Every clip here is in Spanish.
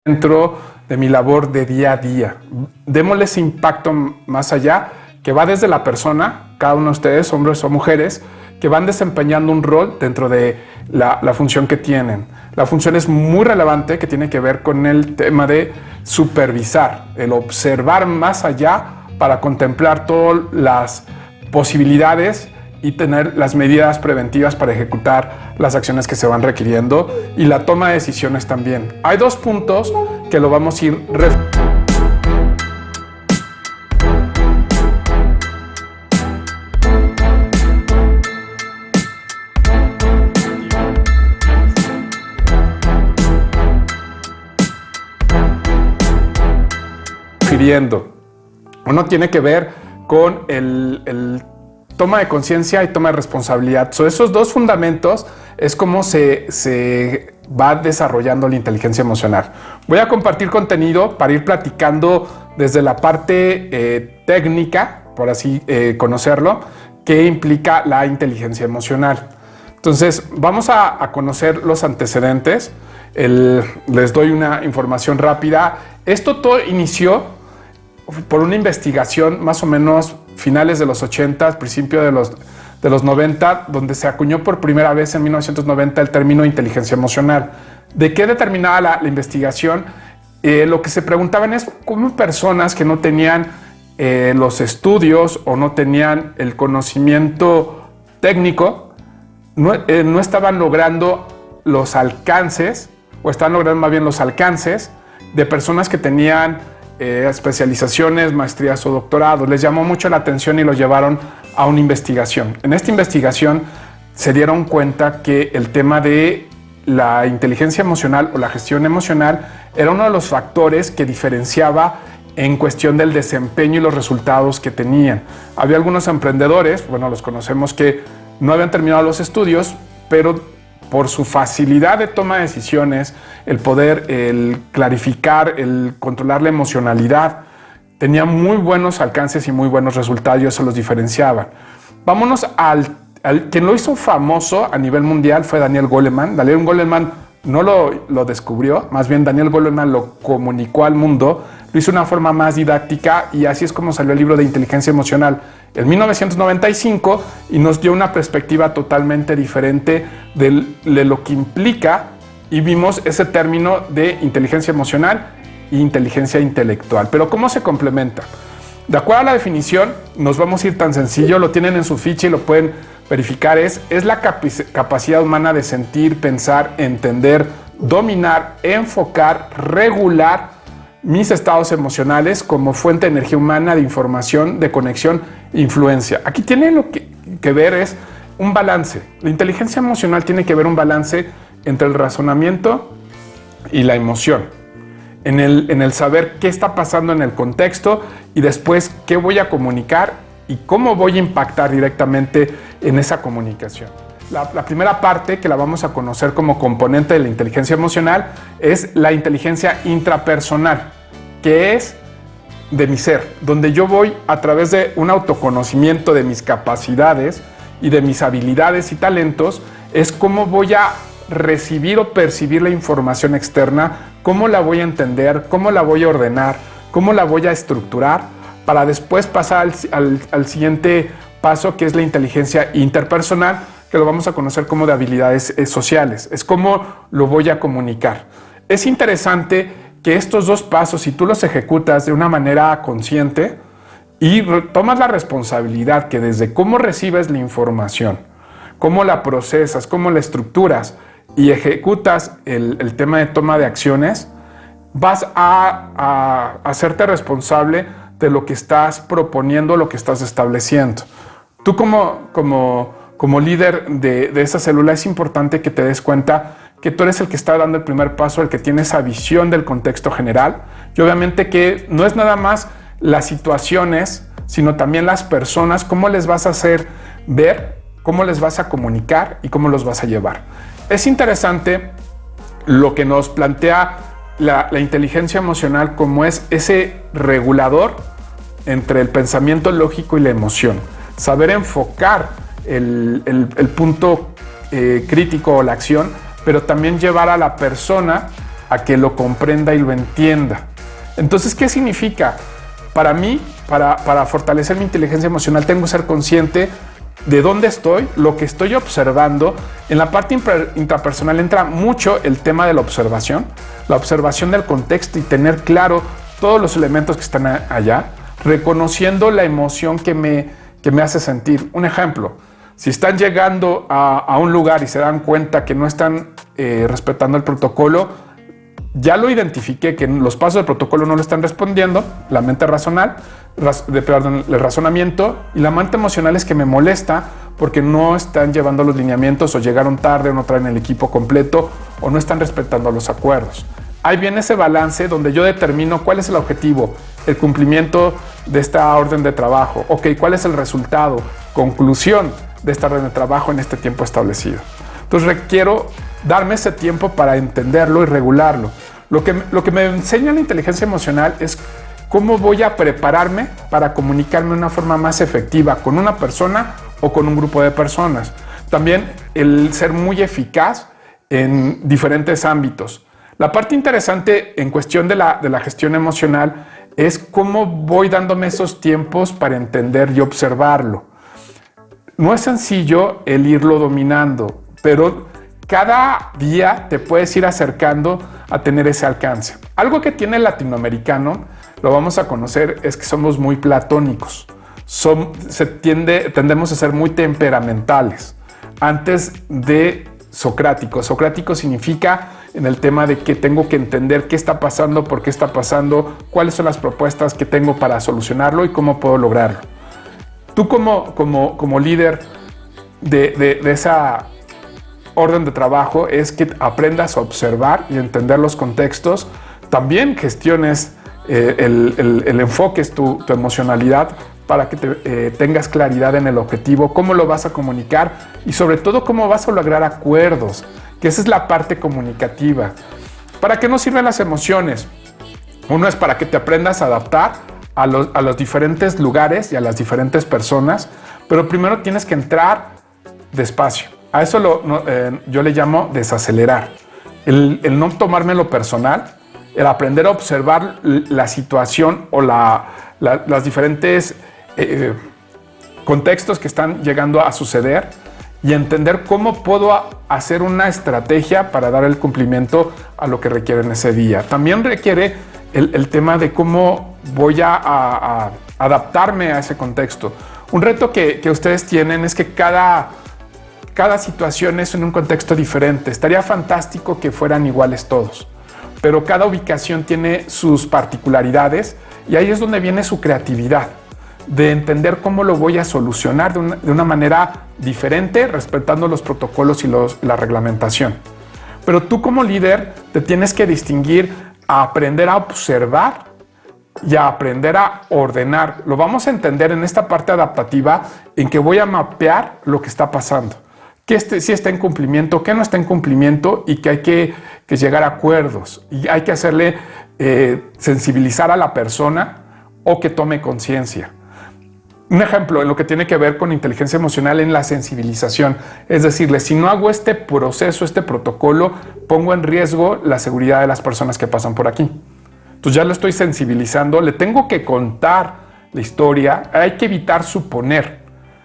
dentro de mi labor de día a día. Démosle ese impacto más allá, que va desde la persona, cada uno de ustedes, hombres o mujeres, que van desempeñando un rol dentro de la función que tienen. La función es muy relevante, que tiene que ver con el tema de supervisar, el observar más allá para contemplar todas las posibilidades y tener las medidas preventivas para ejecutar las acciones que se van requiriendo, y la toma de decisiones también. Hay dos puntos que lo vamos a ir refiriendo. Uno tiene que ver con el toma de conciencia y toma de responsabilidad. Esos dos fundamentos es como se va desarrollando la inteligencia emocional. Voy a compartir contenido para ir platicando desde la parte técnica, por así conocerlo, que implica la inteligencia emocional. Entonces, vamos a conocer los antecedentes. Les doy una información rápida. Esto todo inició por una investigación más o menos finales de los 80, principio de los 90, donde se acuñó por primera vez en 1990 el término inteligencia emocional. ¿De qué determinaba la investigación? Lo que se preguntaban es cómo personas que no tenían los estudios o no tenían el conocimiento técnico no estaban logrando los alcances, o estaban logrando más bien los alcances de personas que tenían especializaciones, maestrías o doctorados. Les llamó mucho la atención y los llevaron a una investigación. En esta investigación se dieron cuenta que el tema de la inteligencia emocional o la gestión emocional era uno de los factores que diferenciaba en cuestión del desempeño y los resultados que tenían. Había algunos emprendedores, bueno, los conocemos, que no habían terminado los estudios, pero por su facilidad de toma de decisiones, el poder, el clarificar, el controlar la emocionalidad, tenía muy buenos alcances y muy buenos resultados, y eso los diferenciaba. Vámonos quien lo hizo famoso a nivel mundial fue Daniel Goleman. Daniel Goleman no lo descubrió, más bien Daniel Goleman lo comunicó al mundo, lo hizo de una forma más didáctica, y así es como salió el libro de inteligencia emocional en 1995, y nos dio una perspectiva totalmente diferente de lo que implica, y vimos ese término de inteligencia emocional e inteligencia intelectual. Pero ¿cómo se complementa? De acuerdo a la definición, nos vamos a ir tan sencillo, lo tienen en su ficha y lo pueden verificar, es la capacidad humana de sentir, pensar, entender, dominar, enfocar, regular mis estados emocionales como fuente de energía humana, de información, de conexión e influencia. Aquí tiene lo que ver es un balance. La inteligencia emocional tiene que ver un balance entre el razonamiento y la emoción. En el saber qué está pasando en el contexto, y después qué voy a comunicar y cómo voy a impactar directamente en esa comunicación. La primera parte, que la vamos a conocer como componente de la inteligencia emocional, es la inteligencia intrapersonal, que es de mi ser, donde yo voy a través de un autoconocimiento de mis capacidades y de mis habilidades y talentos, es cómo voy a recibir o percibir la información externa, cómo la voy a entender, cómo la voy a ordenar, cómo la voy a estructurar, para después pasar al siguiente paso, que es la inteligencia interpersonal, que lo vamos a conocer como de habilidades sociales. Es cómo lo voy a comunicar. Es interesante que estos dos pasos, si tú los ejecutas de una manera consciente y tomas la responsabilidad que desde cómo recibes la información, cómo la procesas, cómo la estructuras y ejecutas el tema de toma de acciones, vas a hacerte responsable de lo que estás proponiendo, lo que estás estableciendo. Tú como líder de esa célula, es importante que te des cuenta que tú eres el que está dando el primer paso, el que tiene esa visión del contexto general, y obviamente que no es nada más las situaciones, sino también las personas, cómo les vas a hacer ver, cómo les vas a comunicar y cómo los vas a llevar. Es interesante lo que nos plantea la inteligencia emocional, como es ese regulador entre el pensamiento lógico y la emoción. Saber enfocar el punto crítico o la acción, pero también llevar a la persona a que lo comprenda y lo entienda. Entonces, ¿qué significa? Para mí, para fortalecer mi inteligencia emocional, tengo que ser consciente de dónde estoy, lo que estoy observando. En la parte intrapersonal entra mucho el tema de la observación del contexto y tener claro todos los elementos que están allá, reconociendo la emoción que me hace sentir. Un ejemplo, si están llegando a un lugar y se dan cuenta que no están respetando el protocolo, ya lo identifiqué, que los pasos del protocolo no lo están respondiendo, la mente racional, el razonamiento, y la mente emocional es que me molesta porque no están llevando los lineamientos, o llegaron tarde, o no traen el equipo completo, o no están respetando los acuerdos. Ahí viene ese balance donde yo determino cuál es el objetivo, el cumplimiento de esta orden de trabajo. Ok, ¿cuál es el resultado, conclusión de esta orden de trabajo en este tiempo establecido? Entonces requiero darme ese tiempo para entenderlo y regularlo. Lo que me enseña la inteligencia emocional es cómo voy a prepararme para comunicarme de una forma más efectiva con una persona o con un grupo de personas. También el ser muy eficaz en diferentes ámbitos. La parte interesante en cuestión de la gestión emocional es cómo voy dándome esos tiempos para entender y observarlo. No es sencillo el irlo dominando, pero cada día te puedes ir acercando a tener ese alcance. Algo que tiene el latinoamericano, lo vamos a conocer, es que somos muy platónicos. Tendemos a ser muy temperamentales antes de socráticos. Socrático significa en el tema de que tengo que entender qué está pasando, por qué está pasando, cuáles son las propuestas que tengo para solucionarlo y cómo puedo lograrlo. Tú como líder de esa orden de trabajo es que aprendas a observar y entender los contextos. También gestiones el enfoque, tu emocionalidad, para que tengas claridad en el objetivo, cómo lo vas a comunicar y sobre todo cómo vas a lograr acuerdos, que esa es la parte comunicativa. ¿Para qué nos sirven las emociones? Uno es para que te aprendas a adaptar a los diferentes lugares y a las diferentes personas, pero primero tienes que entrar despacio. A eso yo le llamo desacelerar. El no tomármelo personal, el aprender a observar la situación o las diferentes contextos que están llegando a suceder y entender cómo puedo hacer una estrategia para dar el cumplimiento a lo que requiere en ese día. También requiere el tema de cómo voy a adaptarme a ese contexto. Un reto que ustedes tienen es que cada situación es en un contexto diferente. Estaría fantástico que fueran iguales todos, pero cada ubicación tiene sus particularidades y ahí es donde viene su creatividad, de entender cómo lo voy a solucionar de una manera diferente, respetando los protocolos y la reglamentación. Pero tú como líder te tienes que distinguir a aprender a observar y a aprender a ordenar. Lo vamos a entender en esta parte adaptativa en que voy a mapear lo que está pasando. Que sí está en cumplimiento, que no está en cumplimiento y que hay que llegar a acuerdos y hay que hacerle sensibilizar a la persona o que tome conciencia. Un ejemplo en lo que tiene que ver con inteligencia emocional en la sensibilización, es decirle, si no hago este proceso, este protocolo, pongo en riesgo la seguridad de las personas que pasan por aquí. Entonces ya lo estoy sensibilizando, le tengo que contar la historia, hay que evitar suponer.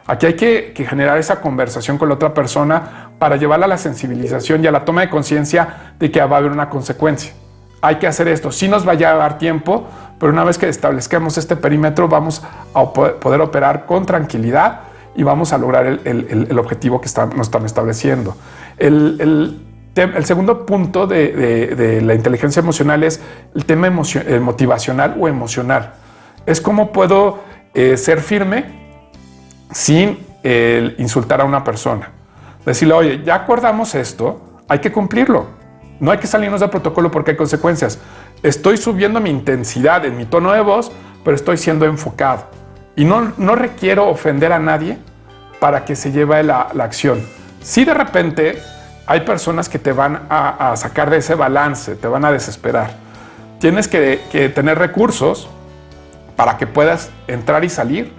Aquí hay que generar esa conversación con la otra persona para llevarla a la sensibilización y a la toma de conciencia de que va a haber una consecuencia. Hay que hacer esto. Sí nos va a llevar tiempo, pero una vez que establezcamos este perímetro vamos a poder operar con tranquilidad y vamos a lograr el objetivo que nos están estableciendo. El segundo punto de la inteligencia emocional es el tema motivacional o emocional. Es cómo puedo ser firme sin insultar a una persona. Decirle, oye, ya acordamos esto, hay que cumplirlo. No hay que salirnos del protocolo porque hay consecuencias. Estoy subiendo mi intensidad en mi tono de voz, pero estoy siendo enfocado. Y no requiero ofender a nadie para que se lleve la acción. Si de repente hay personas que te van a sacar de ese balance, te van a desesperar. Tienes que tener recursos para que puedas entrar y salir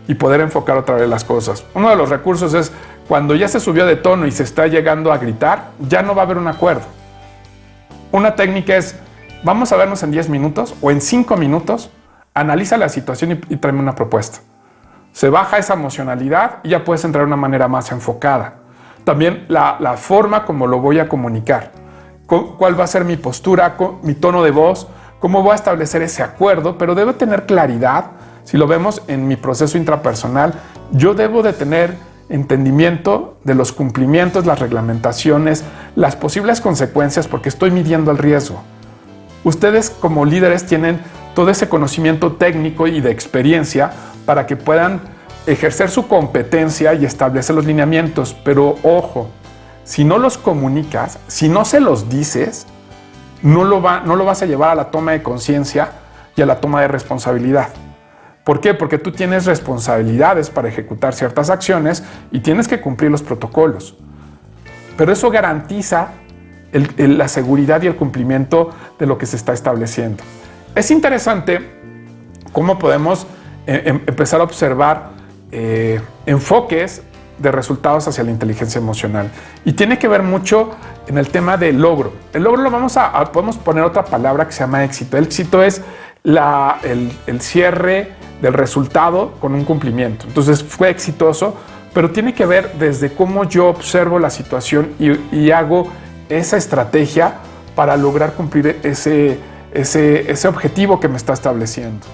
y poder enfocar otra vez las cosas. Uno de los recursos es cuando ya se subió de tono y se está llegando a gritar, ya no va a haber un acuerdo. Una técnica es, vamos a vernos en 10 minutos o en 5 minutos, analiza la situación y tráeme una propuesta. Se baja esa emocionalidad y ya puedes entrar de una manera más enfocada. También la forma como lo voy a comunicar. ¿Cuál va a ser mi postura, mi tono de voz? ¿Cómo voy a establecer ese acuerdo? Pero debo tener claridad. Si lo vemos en mi proceso intrapersonal, yo debo de tener entendimiento de los cumplimientos, las reglamentaciones, las posibles consecuencias, porque estoy midiendo el riesgo. Ustedes como líderes tienen todo ese conocimiento técnico y de experiencia para que puedan ejercer su competencia y establecer los lineamientos. Pero ojo, si no los comunicas, si no se los dices, no lo vas a llevar a la toma de conciencia y a la toma de responsabilidad. ¿Por qué? Porque tú tienes responsabilidades para ejecutar ciertas acciones y tienes que cumplir los protocolos. Pero eso garantiza la seguridad y el cumplimiento de lo que se está estableciendo. Es interesante cómo podemos empezar a observar enfoques de resultados hacia la inteligencia emocional. Y tiene que ver mucho en el tema del logro. El logro podemos poner otra palabra que se llama éxito. El éxito es el cierre del resultado con un cumplimiento. Entonces fue exitoso, pero tiene que ver desde cómo yo observo la situación y hago esa estrategia para lograr cumplir ese objetivo que me está estableciendo.